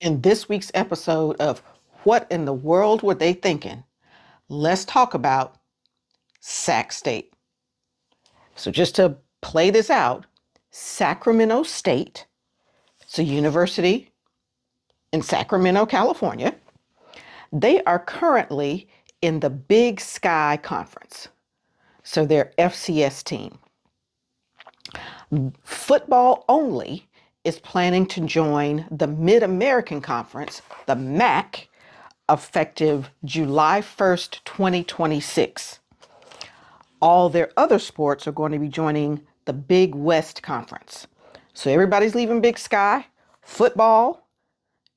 In this week's episode of What in the World Were They Thinking? Let's talk about Sac State. So, just to play this out, Sacramento State, it's a university in Sacramento, California. They are currently in the Big Sky Conference. So, their FCS team. Football only is planning to join the Mid American Conference, the MAC, effective July 1st, 2026. All their other sports are going to be joining the Big West Conference. So everybody's leaving Big Sky. Football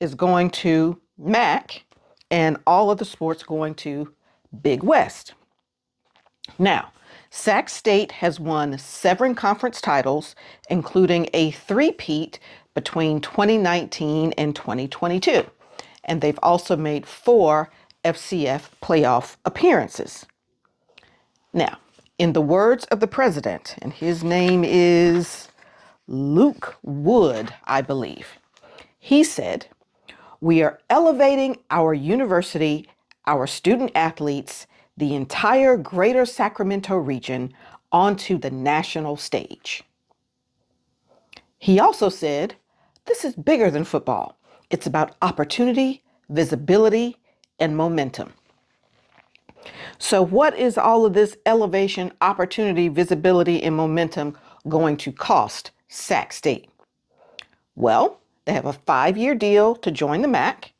is going to MAC, and all of the sports going to Big West. Now, Sac State has won 7 conference titles, including a three-peat between 2019 and 2022. And they've also made 4 FCF playoff appearances. Now, in the words of the president, and his name is Luke Wood, I believe, he said, "We are elevating our university, our student athletes, the entire greater Sacramento region onto the national stage." He also said, "This is bigger than football. It's about opportunity, visibility, and momentum." So what is all of this elevation, opportunity, visibility, and momentum going to cost Sac State? Well, they have a 5-year deal to join the MAC,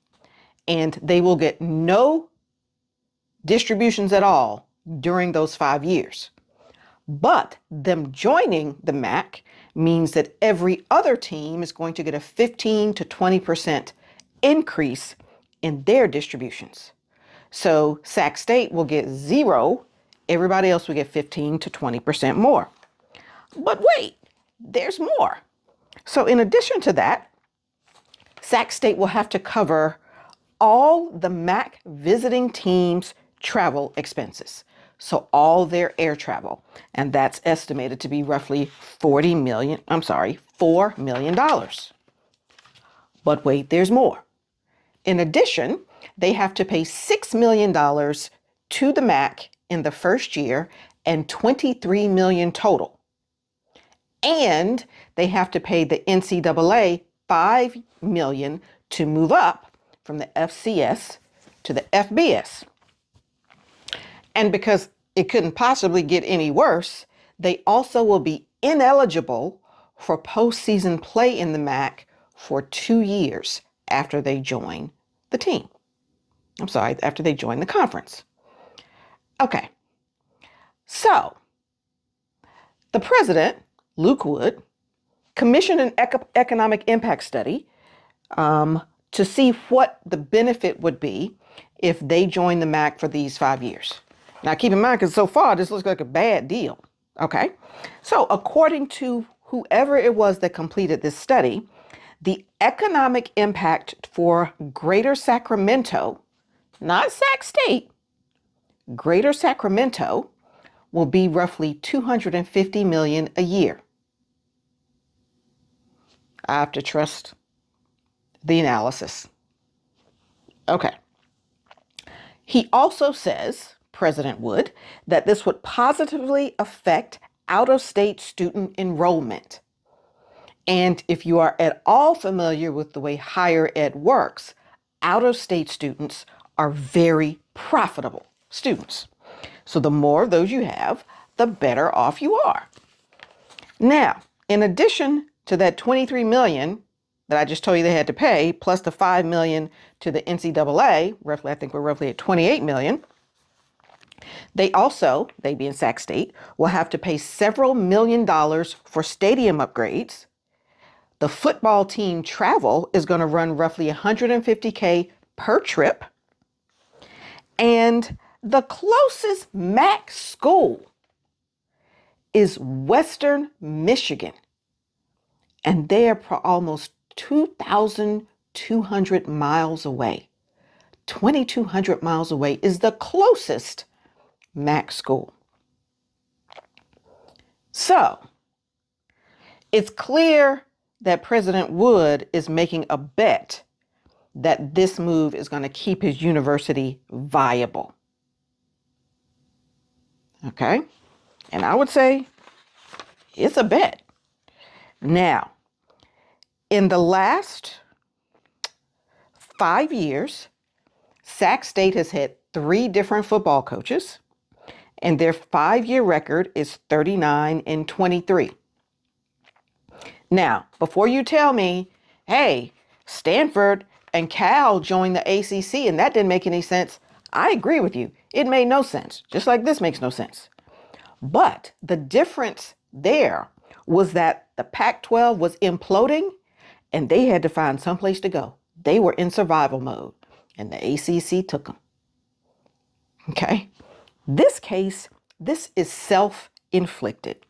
and they will get no distributions at all during those 5 years. But them joining the MAC means that every other team is going to get a 15 to 20% increase in their distributions. So Sac State will get 0. Everybody else will get 15 to 20% more. But wait, there's more. So in addition to that, Sac State will have to cover all the MAC visiting teams' travel expenses. So all their air travel. And that's estimated to be roughly $4 million. But wait, there's more. In addition, they have to pay $6 million to the MAC in the first year and $23 million total. And they have to pay the NCAA $5 million to move up from the FCS to the FBS. And because it couldn't possibly get any worse, they also will be ineligible for postseason play in the MAC for 2 years after they join the team. After they join the conference. Okay. So, the president, Luke Wood, commissioned an economic impact study to see what the benefit would be if they join the MAC for these 5 years. Now, keep in mind, because so far this looks like a bad deal. Okay. So, according to whoever it was that completed this study, the economic impact for Greater Sacramento, not Sac State, Greater Sacramento, will be roughly $250 million a year. I have to trust the analysis. Okay. He also says, President Wood, that this would positively affect out-of-state student enrollment. And if you are at all familiar with the way higher ed works, out-of-state students are very profitable students. So the more of those you have, the better off you are. Now, in addition to that $23 million that I just told you they had to pay, plus the $5 million to the NCAA, roughly, I think we're roughly at $28 million, they being Sac State, will have to pay several $1,000,000 for stadium upgrades. The football team travel is going to run roughly $150K per trip. And the closest MAC school is Western Michigan. And they are almost 2,200 miles away. 2,200 miles away is the closest MAC school. So, it's clear that President Wood is making a bet that this move is going to keep his university viable. Okay? And I would say it's a bet. Now, in the last 5 years, Sac State has had 3 different football coaches, and their 5-year record is 39-23. Now, before you tell me, hey, Stanford and Cal joined the ACC and that didn't make any sense, I agree with you. It made no sense, just like this makes no sense. But the difference there was that the Pac-12 was imploding and they had to find someplace to go. They were in survival mode and the ACC took them. Okay? This case, this is self-inflicted.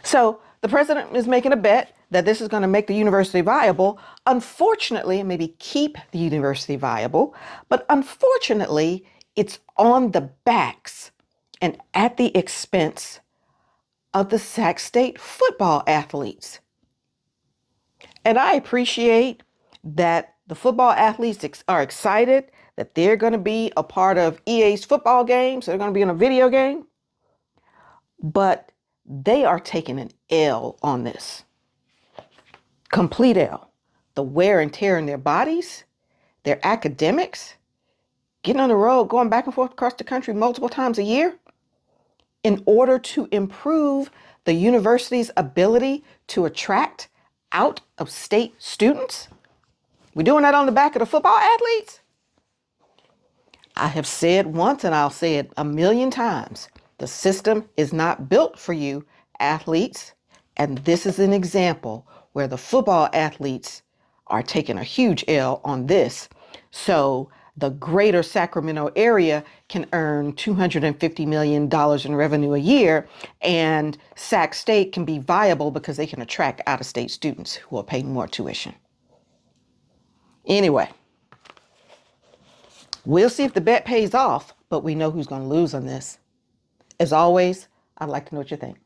So the president is making a bet that this is going to make the university viable. Unfortunately, maybe keep the university viable, but unfortunately, it's on the backs and at the expense of the Sac State football athletes. And I appreciate that the football athletes are excited that they're going to be a part of EA's football games. They're going to be in a video game. But they are taking an L on this. Complete L. The wear and tear in their bodies, their academics, getting on the road, going back and forth across the country multiple times a year in order to improve the university's ability to attract out-of-state students. We're doing that on the back of the football athletes. I have said once and I'll say it a million times. The system is not built for you, athletes. And this is an example where the football athletes are taking a huge L on this. So the greater Sacramento area can earn $250 million in revenue a year, and Sac State can be viable because they can attract out-of-state students who are paying more tuition. Anyway, we'll see if the bet pays off, but we know who's going to lose on this. As always, I'd like to know what you think.